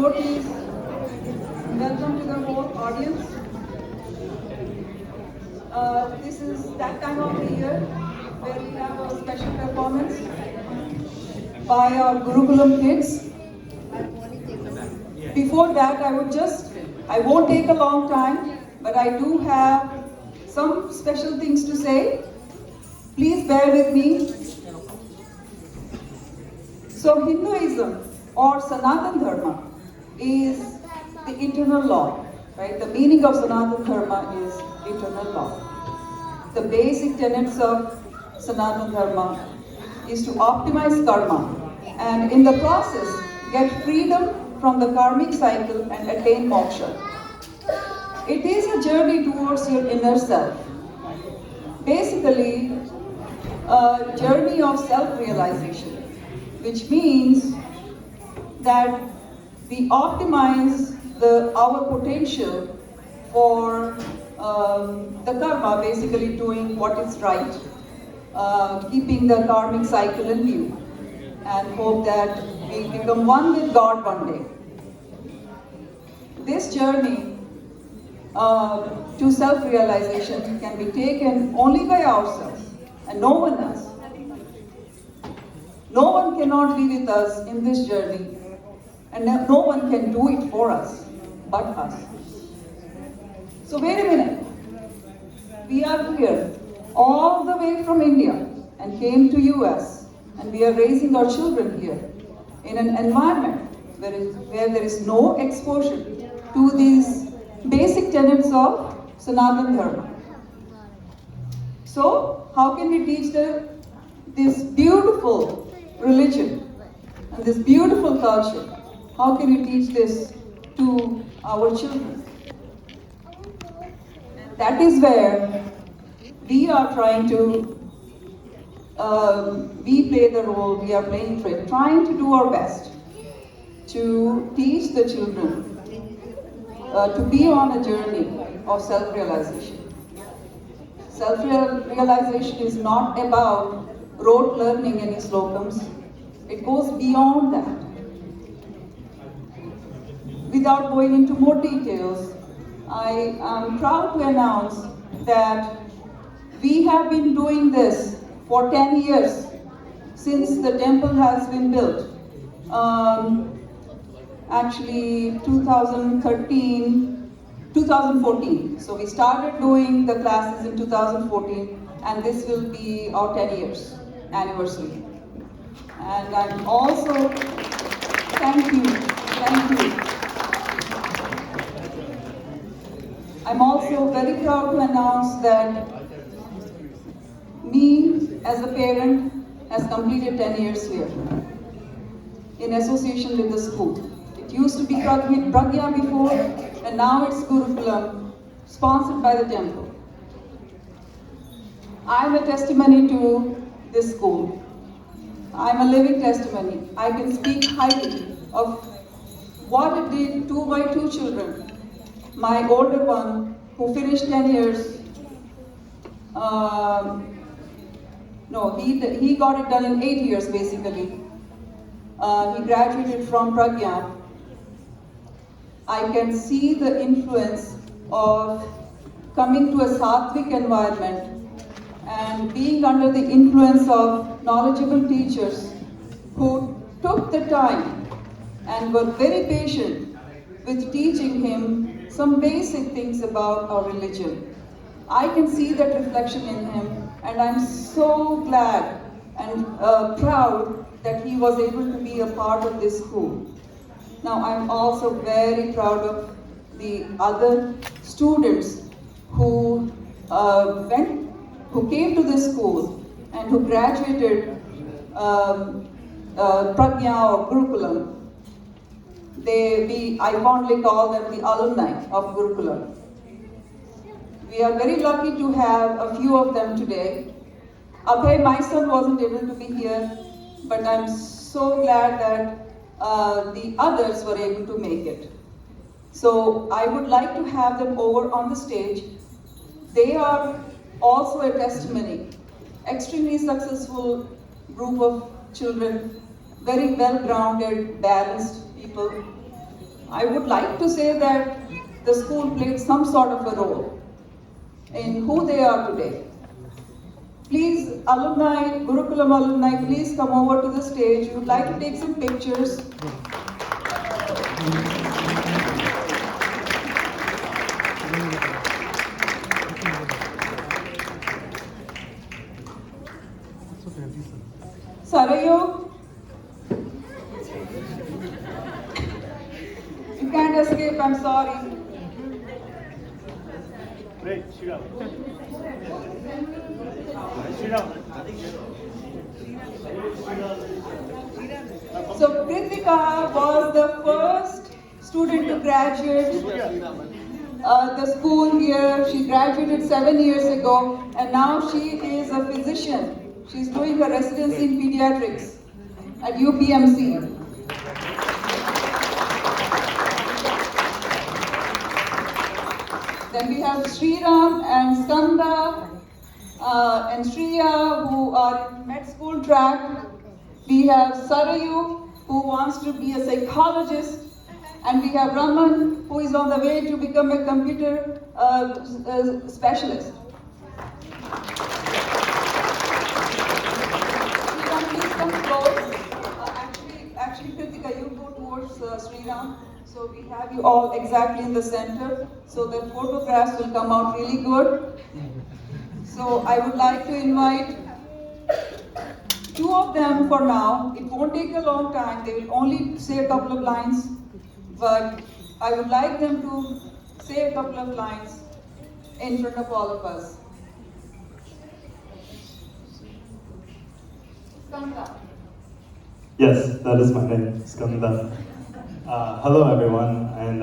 devotees, welcome to the whole audience. This is that time of the year where we have a special performance by our Gurukulam kids. Before that, I won't take a long time, but I do have some special things to say. Please bear with me. So Hinduism or Sanatan Dharma is the eternal law, right? The meaning of Sanatan Dharma is eternal law. The basic tenets of Sanatan Dharma is to optimize karma and in the process get freedom from the karmic cycle and attain moksha. It is a journey towards your inner self. Basically, a journey of self-realization, which means that we optimize our potential for the karma, basically doing what is right, keeping the karmic cycle in view, and hope that we become one with God one day. This journey to self-realization can be taken only by ourselves and no one else. No one cannot be with us in this journey, and no one can do it for us but us. So wait a minute. We are here all the way from India and came to US, and we are raising our children here in an environment where there is no exposure to these basic tenets of Sanatan Dharma. So how can we teach this beautiful religion and this beautiful culture? How can we teach this to our children? That is where we are trying to, we play the role, we are playing it, trying to do our best to teach the children to be on a journey of self-realization. Self-realization is not about rote learning any slokams. It goes beyond that. Without going into more details, I am proud to announce that we have been doing this for 10 years since the temple has been built. Actually 2014. So we started doing the classes in 2014, and this will be our 10 years anniversary. And I'm also, thank you. I'm also very proud to announce that me as a parent has completed 10 years here in association with the school. It used to be Pragya before, and now it's Gurukulam, sponsored by the temple. I'm a testimony to this school. I'm a living testimony. I can speak highly of what it did to my two children. My older one, who finished 10 years, he got it done in 8 years basically. He graduated from Pragya. I can see the influence of coming to a sattvic environment and being under the influence of knowledgeable teachers who took the time and were very patient with teaching him some basic things about our religion. I can see that reflection in him, and I'm so glad and proud that he was able to be a part of this school. Now I'm also very proud of the other students who came to this school and who graduated Pragya or Gurukulam. I fondly call them the alumni of Gurukulam. We are very lucky to have a few of them today. Abhay, my son, wasn't able to be here, but I'm so glad that the others were able to make it. So I would like to have them over on the stage. They are also a testimony. Extremely successful group of children, very well-grounded, balanced people. I would like to say that the school played some sort of a role in who they are today. Please, alumni, Gurukulam alumni, please come over to the stage. We would like to take some pictures. Sarayu, you can't escape, I'm sorry. Great, sit down. Sit down. So Kritika was the first student to graduate the school here. She graduated 7 years ago, and now she is a physician. She's doing her residency in pediatrics at UPMC. Then we have Sriram and Skanda and Shriya, who are in med school track. We have Sarayu, who wants to be a psychologist. And we have Raman, who is on the way to become a computer specialist. Sriram, please come close. Actually, Kritika, you go towards Sriram. So we have you all exactly in the center. So the photographs will come out really good. So I would like to invite two of them for now. It won't take a long time. They will only say a couple of lines. But I would like them to say a couple of lines in front of all of us. Skanda. Yes, that is my name, Skanda. Hello everyone, and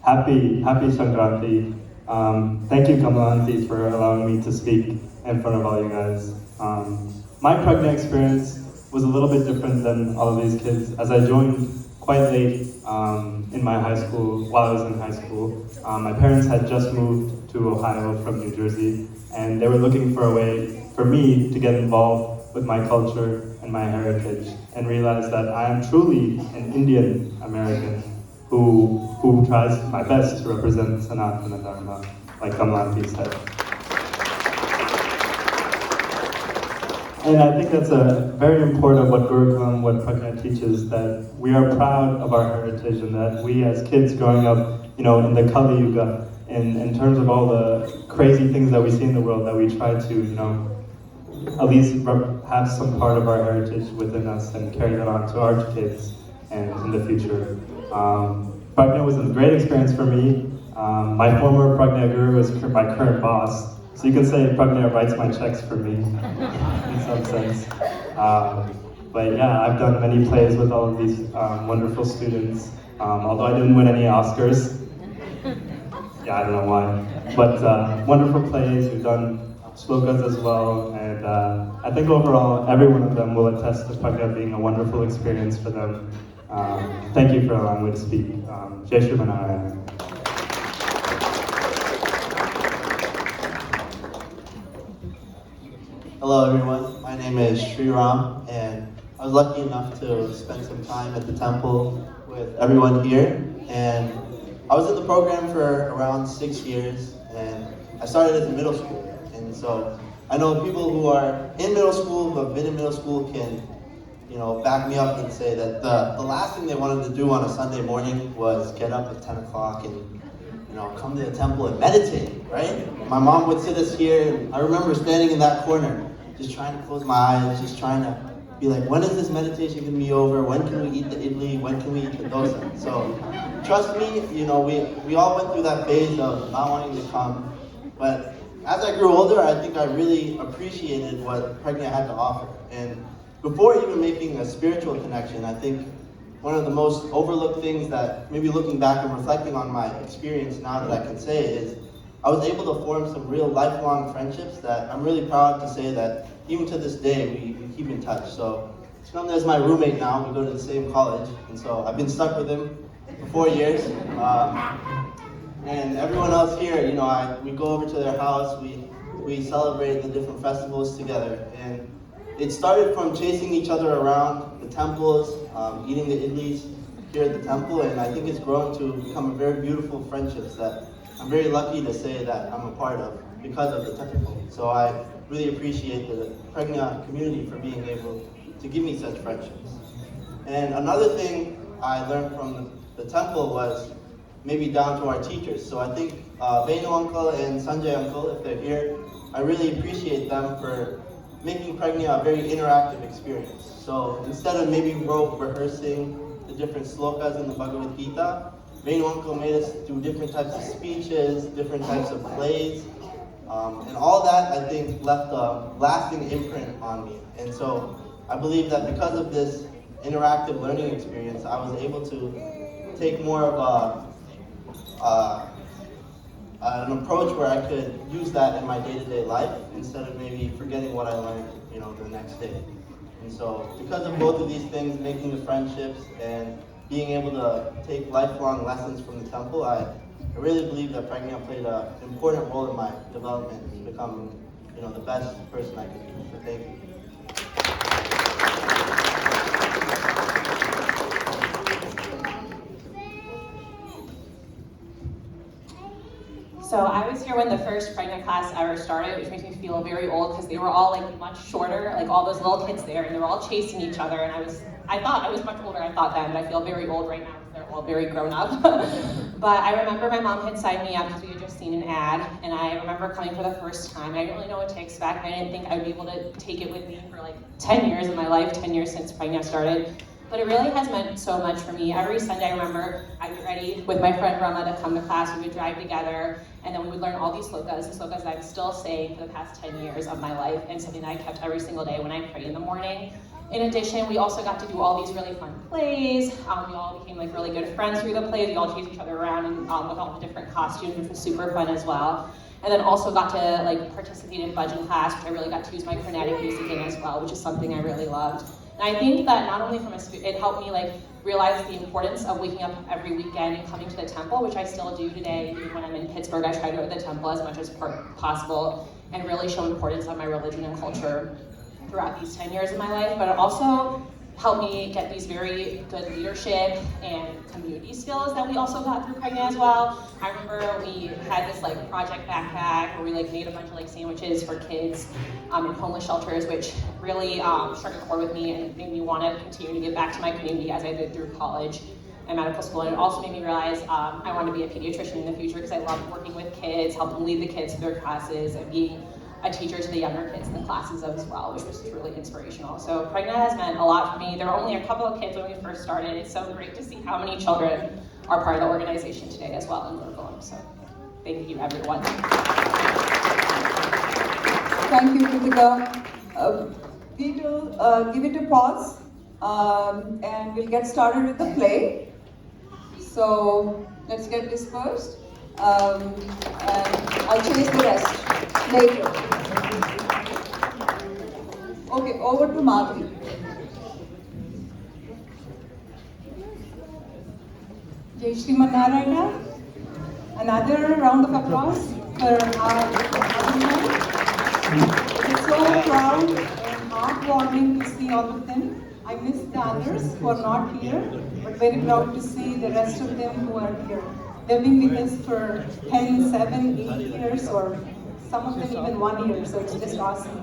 happy Sankranti. Thank you Kamalanti for allowing me to speak in front of all you guys. My Pragna experience was a little bit different than all of these kids, as I joined quite late in my high school, while I was in high school. My parents had just moved to Ohio from New Jersey, and they were looking for a way for me to get involved with my culture and my heritage, and realize that I am truly an Indian American who tries my best to represent Sanatana Dharma, like Kamalanti said. And I think that's a very important what Gurukulam, what Pragna teaches, that we are proud of our heritage, and that we as kids growing up, in the Kali Yuga, in terms of all the crazy things that we see in the world, that we try to, at least have some part of our heritage within us and carry that on to our kids and in the future. Pragna was a great experience for me. My former Pragna guru is my current boss, so you can say Pragna writes my checks for me in some sense. But yeah, I've done many plays with all of these wonderful students, although I didn't win any Oscars. Yeah, I don't know why. But wonderful plays, we've done slokas as well, and I think overall every one of them will attest to Pragna being a wonderful experience for them. Thank you for allowing me to speak. Jai Shri Manarayana. Hello everyone, my name is Sriram, and I was lucky enough to spend some time at the temple with everyone here, and I was in the program for around 6 years, and I started as a middle schooler, and so I know people who are in middle school, who have been in middle school can back me up and say that the last thing they wanted to do on a Sunday morning was get up at 10 o'clock and come to the temple and meditate, right? My mom would sit us here, and I remember standing in that corner, just trying to close my eyes, just trying to be like, when is this meditation going to be over? When can we eat the idli? When can we eat the dosa? So, trust me, we all went through that phase of not wanting to come, but as I grew older, I think I really appreciated what Pragna had to offer. And before even making a spiritual connection, I think one of the most overlooked things that, maybe looking back and reflecting on my experience now that I can say, is I was able to form some real lifelong friendships that I'm really proud to say that even to this day we keep in touch. So Skanda is my roommate now, we go to the same college, and so I've been stuck with him for 4 years. And everyone else here, we go over to their house, we celebrate the different festivals together. And it started from chasing each other around the temples, eating the idlis, here at the temple, and I think it's grown to become a very beautiful friendships that I'm very lucky to say that I'm a part of because of the temple. So I really appreciate the Pregna community for being able to give me such friendships. And another thing I learned from the temple was maybe down to our teachers. So I think Venu uncle and Sanjay uncle, if they're here, I really appreciate them for making Pregna a very interactive experience. So instead of maybe rote rehearsing the different slokas in the Bhagavad Gita, Venu uncle made us do different types of speeches, different types of plays, and all that I think left a lasting imprint on me. And so I believe that because of this interactive learning experience, I was able to take more of an approach where I could use that in my day-to-day life instead of maybe forgetting what I learned, the next day. And so because of both of these things, making the friendships and being able to take lifelong lessons from the temple, I really believe that Pregna played an important role in my development to become, the best person I could be. So thank you. So I was here when the first Pregna class ever started, which makes me feel very old because they were all like much shorter, like all those little kids there, and they were all chasing each other. And I thought I was much older, I thought then, but I feel very old right now because they're all very grown up. But I remember my mom had signed me up because we had just seen an ad, and I remember coming for the first time. I didn't really know what to expect. I didn't think I'd be able to take it with me for like 10 years of my life, 10 years since Pregna started. But it really has meant so much for me. Every Sunday, I remember I'd get ready with my friend Rama to come to class. We would drive together, and then we would learn all these slokas, the slokas that I'm still saying for the past 10 years of my life, and something that I kept every single day when I pray in the morning. In addition, we also got to do all these really fun plays. We all became like really good friends through the plays. We all chased each other around and with all the different costumes, which was super fun as well. And then also got to like participate in bhajan class, which I really got to use my Carnatic music in as well, which is something I really loved. And I think that not only it helped me like realize the importance of waking up every weekend and coming to the temple, which I still do today. Even when I'm in Pittsburgh, I try to go to the temple as much as possible and really show importance on my religion and culture throughout these 10 years of my life, but it also helped me get these very good leadership and community skills that we also got through Pregna as well. I remember we had this like project backpack where we like made a bunch of like sandwiches for kids in homeless shelters, which really struck a chord with me and made me want to continue to give back to my community as I did through college and medical school. And it also made me realize I wanted to be a pediatrician in the future because I love working with kids, helping lead the kids through their classes, and being a teacher to the younger kids in the classes as well, which was really inspirational. So Pregna has meant a lot for me. There were only a couple of kids when we first started. It's so great to see how many children are part of the organization today as well in Gurukulam. So thank you, everyone. Thank you, Kritika. We will give it a pause and we'll get started with the play. So let's get dispersed and I'll chase the rest later. Okay, over to Madhuri. Jai Shriman Narayana. Another round of applause for our alumni. It's so proud and heartwarming to see all of them. I miss the others who are not here, but very proud to see the rest of them who are here. They've been with us for 10, 7, 8 years, or some of them even 1 year, so it's just awesome.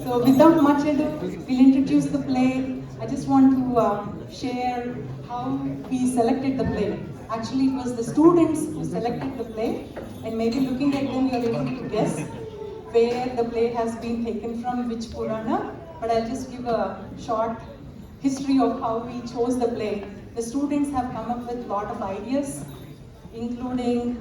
So without much ado, we'll introduce the play. I just want to share how we selected the play. Actually, it was the students who selected the play, and maybe looking at them, you're able to guess where the play has been taken from, which Purana. But I'll just give a short history of how we chose the play. The students have come up with a lot of ideas, including